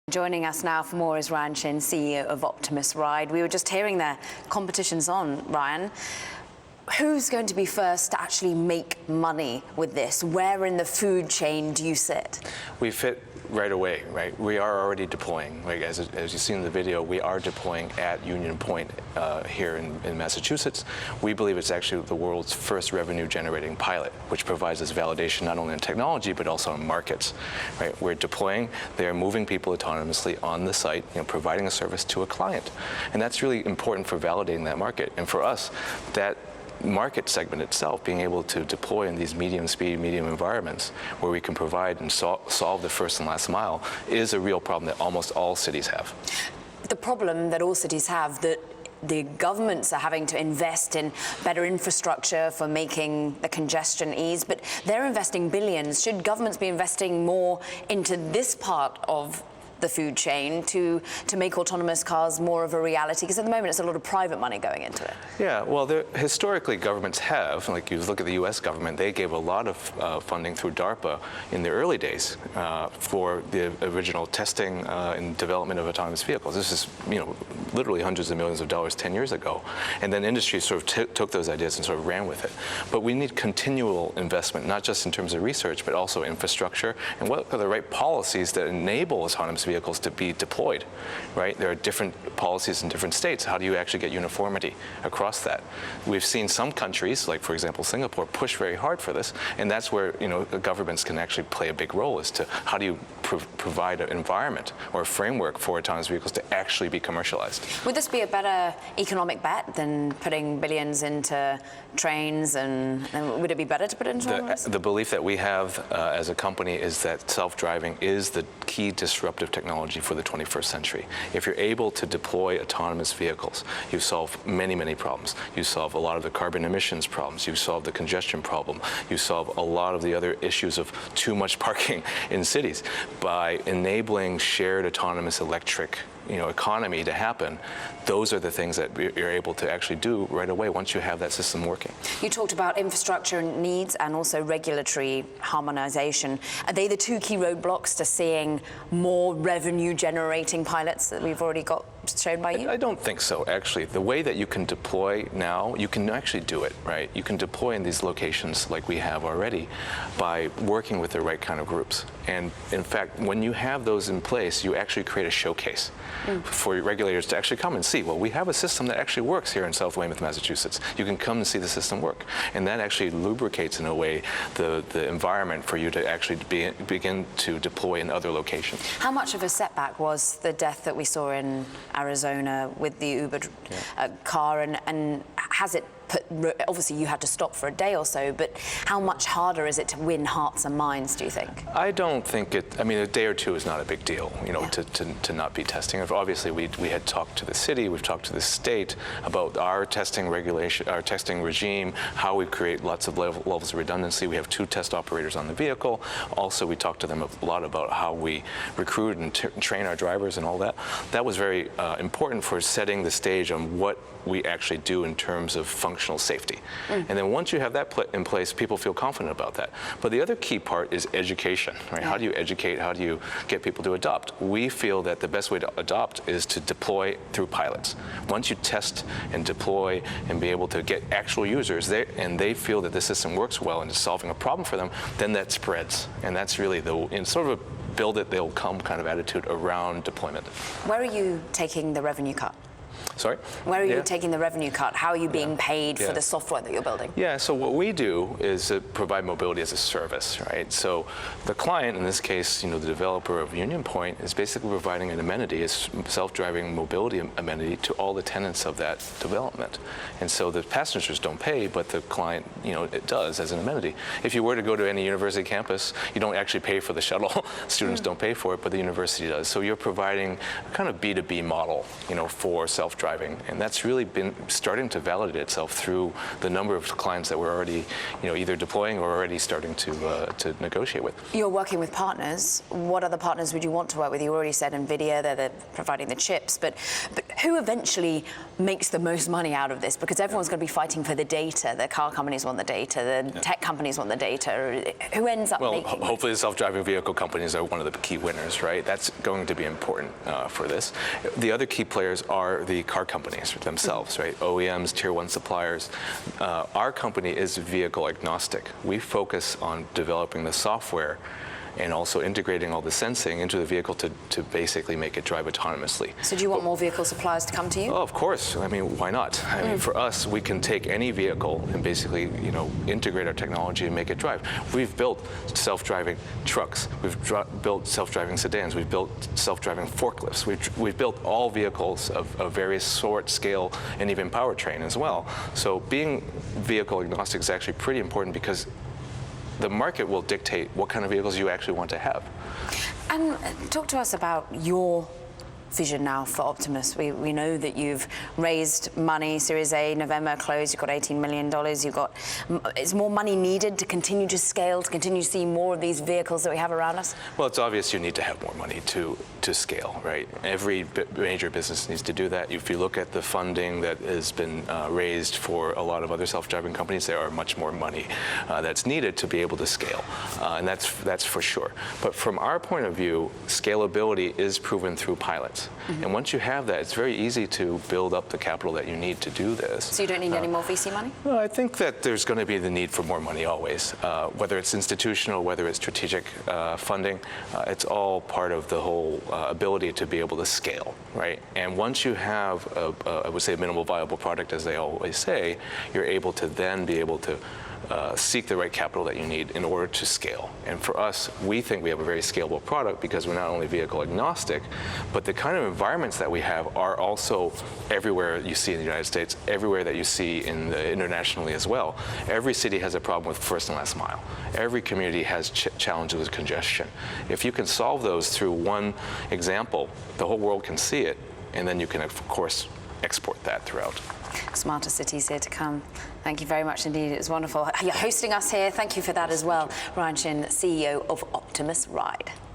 Joining us now for more is Chen, CEO of Optimus Ride. We were just hearing their competition's on, Ryan. Who's going to be first to actually make money with this? Where in the food chain do you sit? We fit right away, right? We are already deploying. Like as you see in the video, we are deploying at Union Point here in Massachusetts. We believe it's actually the world's first revenue-generating pilot, which provides us validation not only in technology but also in markets. Right? We're deploying. They are moving people autonomously on the site, providing a service to a client, and that's really important for validating that market. And for us, that market segment itself, being able to deploy in these medium speed, medium environments where we can provide and solve the first and last mile is a real problem that almost all cities have. The problem that all cities have, that the governments are having to invest in better infrastructure for making the congestion ease, but they're investing billions. Should governments be investing more into this part of the food chain to make autonomous cars more of a reality? Because at the moment it's a lot of private money going into it. Yeah, well, historically governments have, like you look at the US government, they gave a lot of funding through DARPA in the early days for the original testing and development of autonomous vehicles. This is, literally hundreds of millions of dollars 10 years ago. And then industry sort of took those ideas and sort of ran with it. But we need continual investment, not just in terms of research, but also infrastructure, and what are the right policies that enable autonomous vehicles to be deployed, right? There are different policies in different states. How do you actually get uniformity across that? We've seen some countries, like for example Singapore, push very hard for this, and that's where governments can actually play a big role as to how do you provide an environment or a framework for autonomous vehicles to actually be commercialized. Would this be a better economic bet than putting billions into trains, and would it be better to put it into autonomous? The belief that we have as a company is that self-driving is the key disruptive technology for the 21st century. If you're able to deploy autonomous vehicles, you solve many, many problems. You solve a lot of the carbon emissions problems. You solve the congestion problem. You solve a lot of the other issues of too much parking in cities. By enabling shared autonomous electric economy to happen, those are the things that you're able to actually do right away once you have that system working. You talked about infrastructure needs and also regulatory harmonization. Are they the two key roadblocks to seeing more revenue-generating pilots that we've already got shown by you? I don't think so, actually. The way that you can deploy now, you can actually do it, right? You can deploy in these locations like we have already by working with the right kind of groups. And in fact, when you have those in place, you actually create a showcase for regulators to actually come and see, well, we have a system that actually works here in South Weymouth, Massachusetts. You can come and see the system work. And that actually lubricates, in a way, the environment for you to actually begin to deploy in other locations. How much of a setback was the death that we saw in Arizona with the Uber car, and has it put, obviously you had to stop for a day or so, but how much harder is it to win hearts and minds, do you think? I don't think a day or two is not a big deal, to not be testing. Obviously, we had talked to the city, we've talked to the state about our testing regulation, our testing regime, how we create lots of levels of redundancy. We have 2 test operators on the vehicle. Also, we talked to them a lot about how we recruit and train our drivers and all that. That was very important for setting the stage on what we actually do in terms of functional safety. And then once you have that in place, people feel confident about that. But the other key part is education, right? How do you educate? How do you get people to adopt? We feel that the best way to adopt is to deploy through pilots. Once you test and deploy and be able to get actual users, and they feel that the system works well and is solving a problem for them, then that spreads. And that's really sort of a build it, they'll come kind of attitude around deployment. Where are you taking the revenue cut? Sorry? Where are you taking the revenue cut? How are you being paid for the software that you're building? Yeah, so what we do is provide mobility as a service, right? So the client, in this case, the developer of Union Point, is basically providing an amenity, a self-driving mobility amenity to all the tenants of that development. And so the passengers don't pay, but the client, it does as an amenity. If you were to go to any university campus, you don't actually pay for the shuttle. Students don't pay for it, but the university does. So you're providing a kind of B2B model, for self self-driving, and that's really been starting to validate itself through the number of clients that we're already, either deploying or already starting to negotiate with. You're working with partners. What other partners would you want to work with? You already said NVIDIA, they're providing the chips, but who eventually makes the most money out of this? Because everyone's going to be fighting for the data. The car companies want the data, the tech companies want the data. Who ends up making it? Hopefully the self-driving vehicle companies are one of the key winners, right? That's going to be important for this. The other key players are the car companies themselves, right? OEMs, tier one suppliers. Our company is vehicle agnostic. We focus on developing the software and also integrating all the sensing into the vehicle to basically make it drive autonomously. So do you want more vehicle suppliers to come to you? Oh, of course. I mean, why not? I mean, for us, we can take any vehicle and basically, integrate our technology and make it drive. We've built self-driving trucks. We've built self-driving sedans. We've built self-driving forklifts. We've built all vehicles of various sort, scale, and even powertrain as well. So being vehicle agnostic is actually pretty important because the market will dictate what kind of vehicles you actually want to have. And talk to us about your vision now for Optimus. We know that you've raised money, Series A, November closed, you've got $18 million, is more money needed to continue to scale, to continue to see more of these vehicles that we have around us? Well, it's obvious you need to have more money to scale, right? Every major business needs to do that. If you look at the funding that has been raised for a lot of other self-driving companies, there are much more money that's needed to be able to scale, and that's for sure. But from our point of view, scalability is proven through pilots. And once you have that, it's very easy to build up the capital that you need to do this. So you don't need any more VC money? Well, I think that there's going to be the need for more money always, whether it's institutional, whether it's strategic funding. It's all part of the whole ability to be able to scale, right? And once you have, I would say, a minimal viable product, as they always say, you're able to then be able to seek the right capital that you need in order to scale. And for us, we think we have a very scalable product because we're not only vehicle agnostic, but the kind of environments that we have are also everywhere you see in the United States, everywhere that you see internationally as well. Every city has a problem with first and last mile. Every community has challenges with congestion. If you can solve those through one example, the whole world can see it, and then you can, of course, export that throughout. Smarter cities here to come. Thank you very much indeed. It was wonderful. You're hosting us here. Thank you for that as well. Ryan Chen, CEO of Optimus Ride.